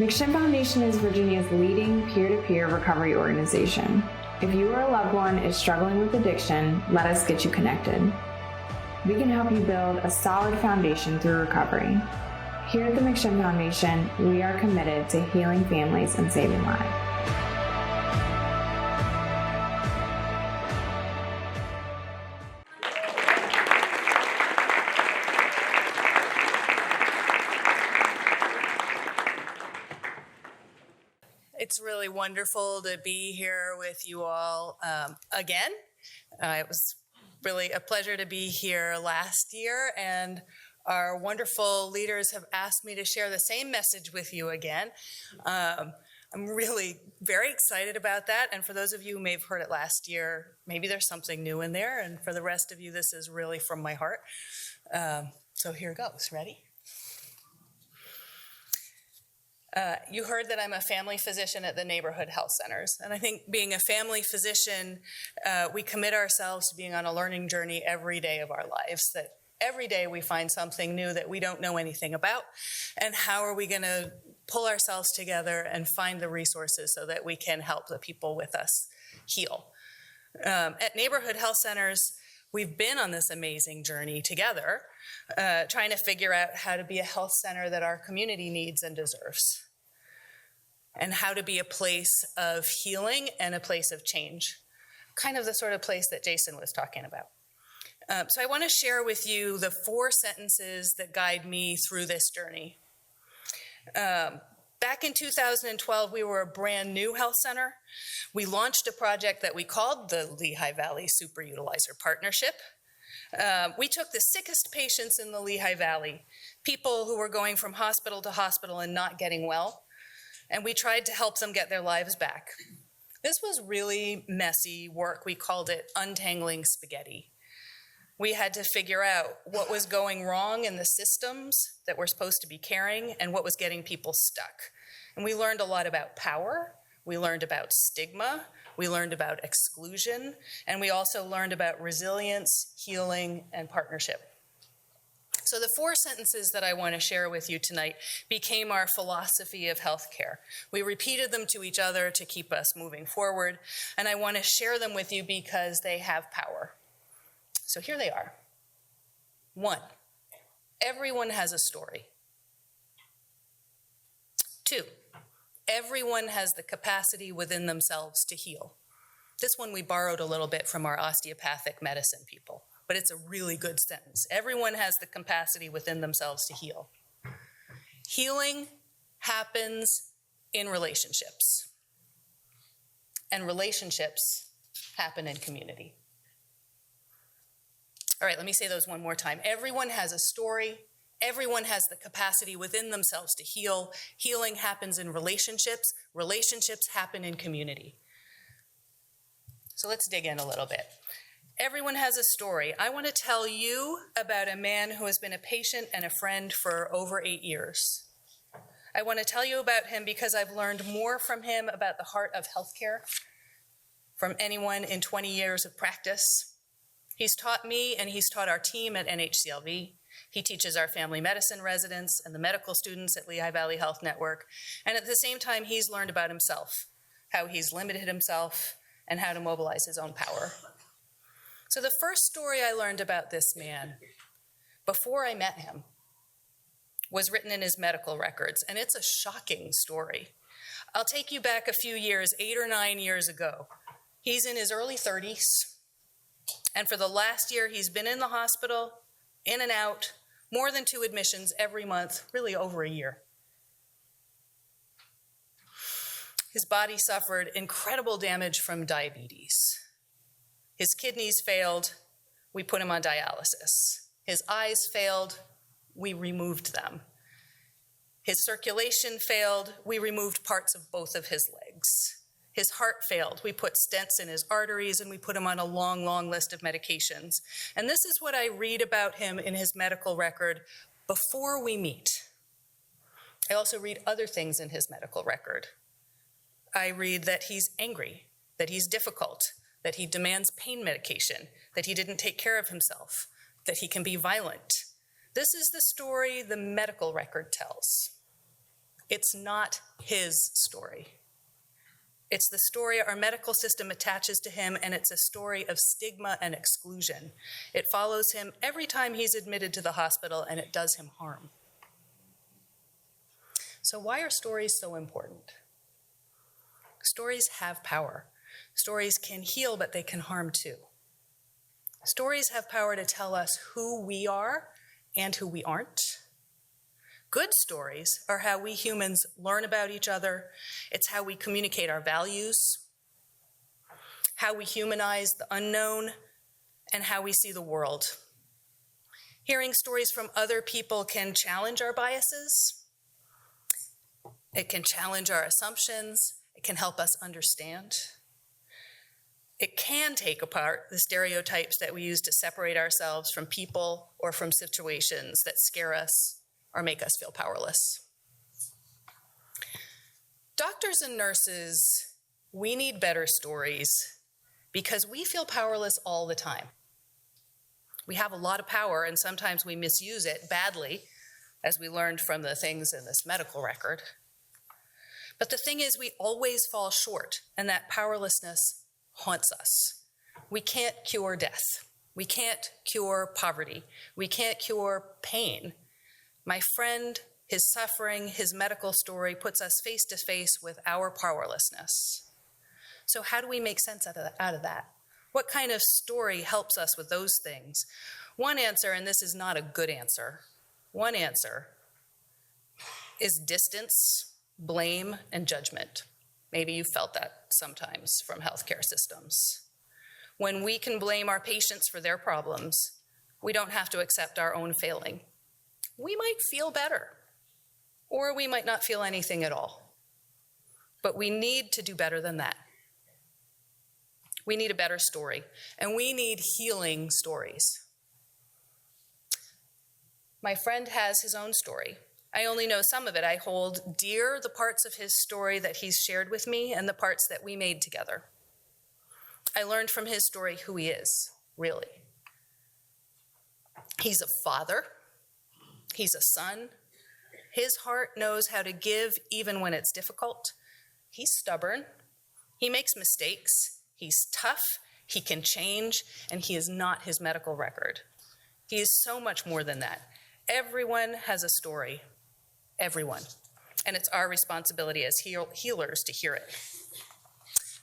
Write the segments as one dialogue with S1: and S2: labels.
S1: McShin Foundation is Virginia's leading peer-to-peer recovery organization. If you or a loved one is struggling with addiction, let us get you connected. We can help you build a solid foundation through recovery. Here at the McShin Foundation, we are committed to healing families and saving lives.
S2: It's really wonderful to be here with you all again. It was really a pleasure to be here last year, and our wonderful leaders have asked me to share the same message with you again. I'm really very excited about that, and for those of you who may have heard it last year, maybe there's something new in there, and for the rest of you, this is really from my heart. So here goes. Ready? You heard that I'm a family physician at the neighborhood health centers. And I think being a family physician, we commit ourselves to being on a learning journey every day of our lives, that every day we find something new that we don't know anything about. And how are we going to pull ourselves together and find the resources so that we can help the people with us heal? At neighborhood health centers, we've been on this amazing journey together, trying to figure out how to be a health center that our community needs and deserves, and how to be a place of healing and a place of change, kind of the sort of place that Jason was talking about. So I want to share with you the 4 sentences that guide me through this journey. Back in 2012, we were a brand new health center. We launched a project that we called the Lehigh Valley Super Utilizer Partnership. We took the sickest patients in the Lehigh Valley, people who were going from hospital to hospital and not getting well, and we tried to help them get their lives back. This was really messy work. We called it untangling spaghetti. We had to figure out what was going wrong in the systems that we're supposed to be caring and what was getting people stuck. And we learned a lot about power. We learned about stigma. We learned about exclusion. And we also learned about resilience, healing, and partnership. So the 4 sentences that I want to share with you tonight became our philosophy of healthcare. We repeated them to each other to keep us moving forward. And I want to share them with you because they have power. So here they are. 1, everyone has a story. 2, everyone has the capacity within themselves to heal. This one we borrowed a little bit from our osteopathic medicine people, but it's a really good sentence. Everyone has the capacity within themselves to heal. Healing happens in relationships, and relationships happen in community. All right, let me say those one more time. Everyone has a story. Everyone has the capacity within themselves to heal. Healing happens in relationships. Relationships happen in community. So let's dig in a little bit. Everyone has a story. I want to tell you about a man who has been a patient and a friend for over 8 years. I want to tell you about him because I've learned more from him about the heart of healthcare from anyone in 20 years of practice. He's taught me and he's taught our team at NHCLV. He teaches our family medicine residents and the medical students at Lehigh Valley Health Network. And at the same time, he's learned about himself, how he's limited himself, and how to mobilize his own power. So the first story I learned about this man, before I met him, was written in his medical records, and it's a shocking story. I'll take you back a few years, 8 or 9 years ago. He's in his early 30s. And for the last year, he's been in the hospital, in and out, more than 2 admissions every month, really over a year. His body suffered incredible damage from diabetes. His kidneys failed, we put him on dialysis. His eyes failed, we removed them. His circulation failed, we removed parts of both of his legs. His heart failed. We put stents in his arteries and we put him on a long, long list of medications. And this is what I read about him in his medical record before we meet. I also read other things in his medical record. I read that he's angry, that he's difficult, that he demands pain medication, that he didn't take care of himself, that he can be violent. This is the story the medical record tells. It's not his story. It's the story our medical system attaches to him, and it's a story of stigma and exclusion. It follows him every time he's admitted to the hospital, and it does him harm. So why are stories so important? Stories have power. Stories can heal, but they can harm too. Stories have power to tell us who we are and who we aren't. Good stories are how we humans learn about each other. It's how we communicate our values, how we humanize the unknown, and how we see the world. Hearing stories from other people can challenge our biases. It can challenge our assumptions. It can help us understand. It can take apart the stereotypes that we use to separate ourselves from people or from situations that scare us or make us feel powerless. Doctors and nurses, we need better stories because we feel powerless all the time. We have a lot of power, and sometimes we misuse it badly, as we learned from the things in this medical record. But the thing is, we always fall short, and that powerlessness haunts us. We can't cure death. We can't cure poverty. We can't cure pain. My friend, his suffering, his medical story puts us face to face with our powerlessness. So how do we make sense out of that? What kind of story helps us with those things? One answer, and this is not a good answer, one answer is distance, blame, and judgment. Maybe you felt that sometimes from healthcare systems. When we can blame our patients for their problems, we don't have to accept our own failing. We might feel better, or we might not feel anything at all. But we need to do better than that. We need a better story, and we need healing stories. My friend has his own story. I only know some of it. I hold dear the parts of his story that he's shared with me and the parts that we made together. I learned from his story who he is, really. He's a father. He's a son. His heart knows how to give even when it's difficult. He's stubborn. He makes mistakes. He's tough. He can change, and he is not his medical record. He is so much more than that. Everyone has a story. Everyone. And it's our responsibility as healers to hear it.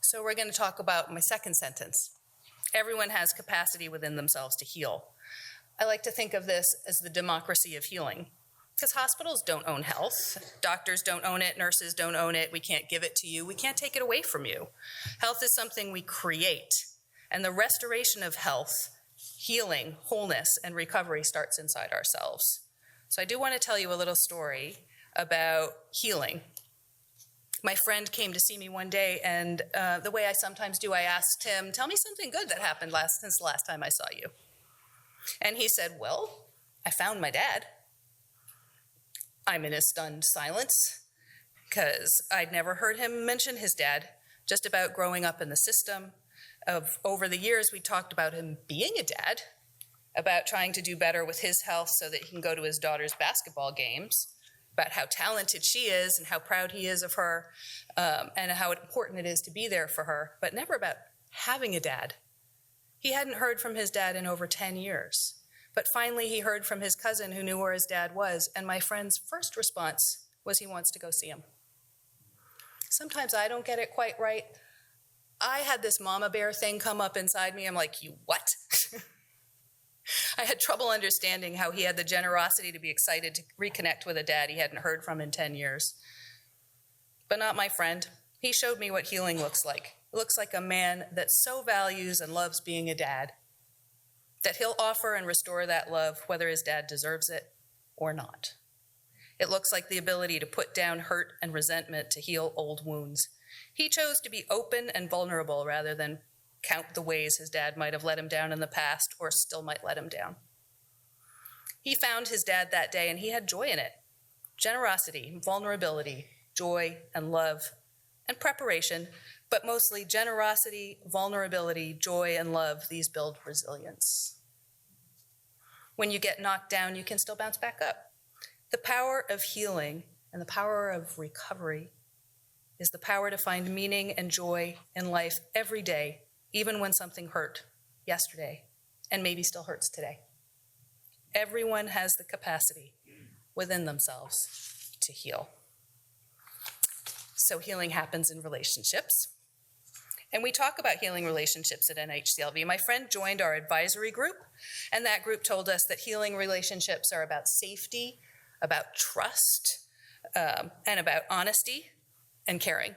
S2: So we're going to talk about my second sentence. Everyone has capacity within themselves to heal. I like to think of this as the democracy of healing, because hospitals don't own health. Doctors don't own it. Nurses don't own it. We can't give it to you. We can't take it away from you. Health is something we create, and the restoration of health, healing, wholeness, and recovery starts inside ourselves. So I do want to tell you a little story about healing. My friend came to see me one day, and the way I sometimes do, I asked him, tell me something good that happened since the last time I saw you. And he said, well, I found my dad. I'm in a stunned silence because I'd never heard him mention his dad, just about growing up in the system. Over the years, we talked about him being a dad, about trying to do better with his health so that he can go to his daughter's basketball games, about how talented she is and how proud he is of her, and how important it is to be there for her, but never about having a dad. He hadn't heard from his dad in over 10 years. But finally, he heard from his cousin who knew where his dad was, and my friend's first response was he wants to go see him. Sometimes I don't get it quite right. I had this mama bear thing come up inside me. I'm like, you what? I had trouble understanding how he had the generosity to be excited to reconnect with a dad he hadn't heard from in 10 years. But not my friend. He showed me what healing looks like. It looks like a man that so values and loves being a dad that he'll offer and restore that love whether his dad deserves it or not. It looks like the ability to put down hurt and resentment to heal old wounds. He chose to be open and vulnerable rather than count the ways his dad might have let him down in the past or still might let him down. He found his dad that day and he had joy in it. Generosity, vulnerability, joy, and love, and preparation, but mostly generosity, vulnerability, joy, and love. These build resilience. When you get knocked down, you can still bounce back up. The power of healing And the power of recovery is the power to find meaning and joy in life every day, even when something hurt yesterday and maybe still hurts today. Everyone has the capacity within themselves to heal. So healing happens in relationships. And we talk about healing relationships at NHCLV. My friend joined our advisory group, and that group told us that healing relationships are about safety, about trust, and about honesty and caring.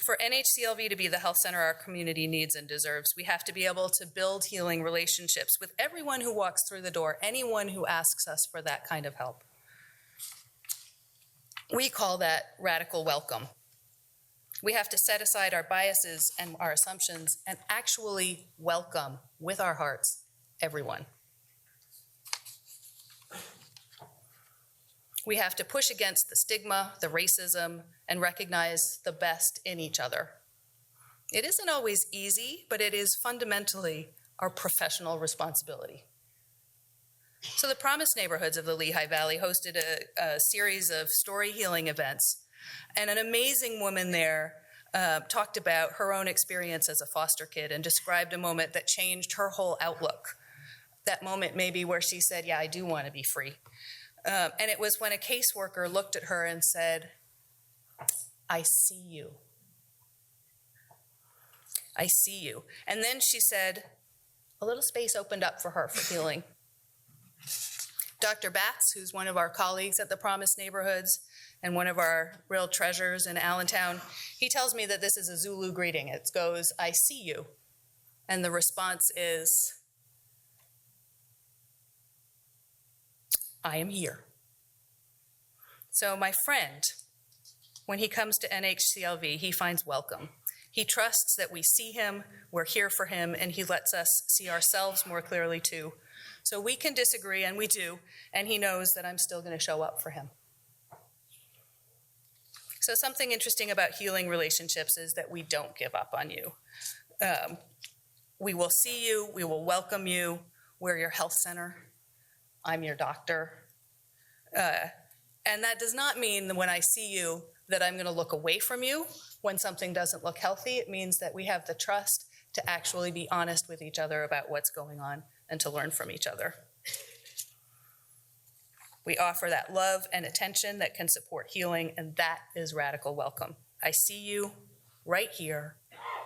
S2: For NHCLV to be the health center our community needs and deserves, we have to be able to build healing relationships with everyone who walks through the door, anyone who asks us for that kind of help. We call that radical welcome. We have to set aside our biases and our assumptions and actually welcome with our hearts everyone. We have to push against the stigma, the racism, and recognize the best in each other. It isn't always easy, but it is fundamentally our professional responsibility. So the Promise Neighborhoods of the Lehigh Valley hosted a series of story healing events, and an amazing woman there talked about her own experience as a foster kid and described a moment that changed her whole outlook. That moment maybe where she said, yeah, I do want to be free. And it was when a caseworker looked at her and said, I see you. I see you. And then she said, a little space opened up for her for healing. Dr. Batts, who's one of our colleagues at the Promise Neighborhoods and one of our real treasures in Allentown, he tells me that this is a Zulu greeting. It goes, I see you. And the response is, I am here. So my friend, when he comes to NHCLV, he finds welcome. He trusts that we see him, we're here for him, and he lets us see ourselves more clearly too. So we can disagree, and we do, and he knows that I'm still going to show up for him. So something interesting about healing relationships is that we don't give up on you. We will see you, we will welcome you. We're your health center. I'm your doctor. And that does not mean that when I see you that I'm going to look away from you when something doesn't look healthy. It means that we have the trust to actually be honest with each other about what's going on and to learn from each other. We offer that love and attention that can support healing, and that is radical welcome. I see you right here,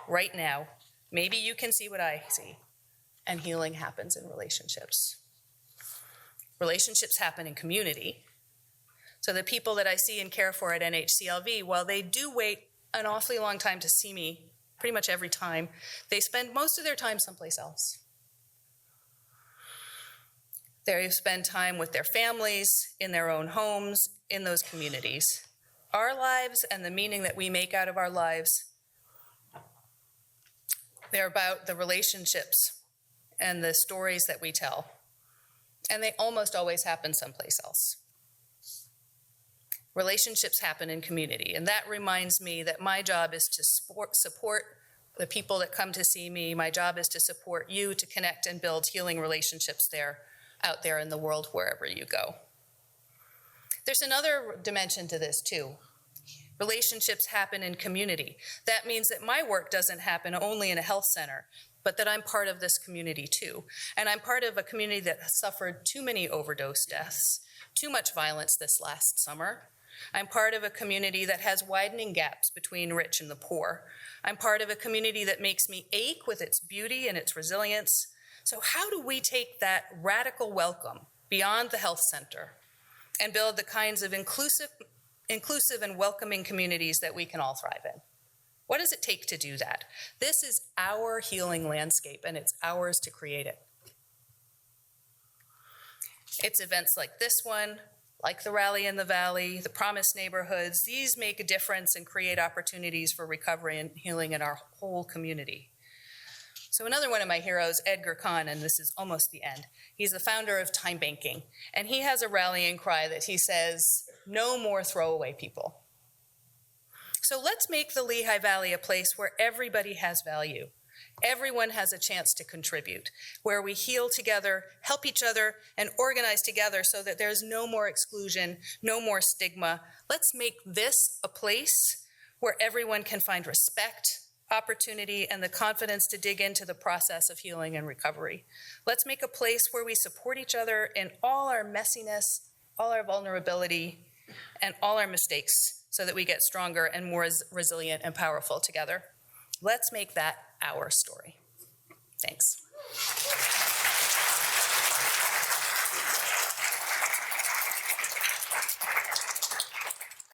S2: right now. Maybe you can see what I see, and healing happens in relationships. Relationships happen in community. So the people that I see and care for at NHCLV, while they do wait an awfully long time to see me, pretty much every time, they spend most of their time someplace else. They spend time with their families, in their own homes, in those communities. Our lives and the meaning that we make out of our lives, they're about the relationships and the stories that we tell. And they almost always happen someplace else. Relationships happen in community, and that reminds me that my job is to support the people that come to see me. My job is to support you to connect and build healing relationships out there in the world, wherever you go. There's another dimension to this too. Relationships happen in community. That means that my work doesn't happen only in a health center, but that I'm part of this community too. And I'm part of a community that has suffered too many overdose deaths, too much violence this last summer. I'm part of a community that has widening gaps between rich and the poor. I'm part of a community that makes me ache with its beauty and its resilience. So how do we take that radical welcome beyond the health center and build the kinds of inclusive and welcoming communities that we can all thrive in? What does it take to do that? This is our healing landscape, and it's ours to create it. It's events like this one, like the Rally in the Valley, the Promise Neighborhoods. These make a difference and create opportunities for recovery and healing in our whole community. So another one of my heroes, Edgar Kahn, and this is almost the end. He's the founder of Time Banking, and he has a rallying cry that he says, no more throwaway people. So let's make the Lehigh Valley a place where everybody has value. Everyone has a chance to contribute, where we heal together, help each other, and organize together so that there's no more exclusion, no more stigma. Let's make this a place where everyone can find respect, opportunity, and the confidence to dig into the process of healing and recovery. Let's make a place where we support each other in all our messiness, all our vulnerability, and all our mistakes so that we get stronger and more resilient and powerful together. Let's make that our story. Thanks.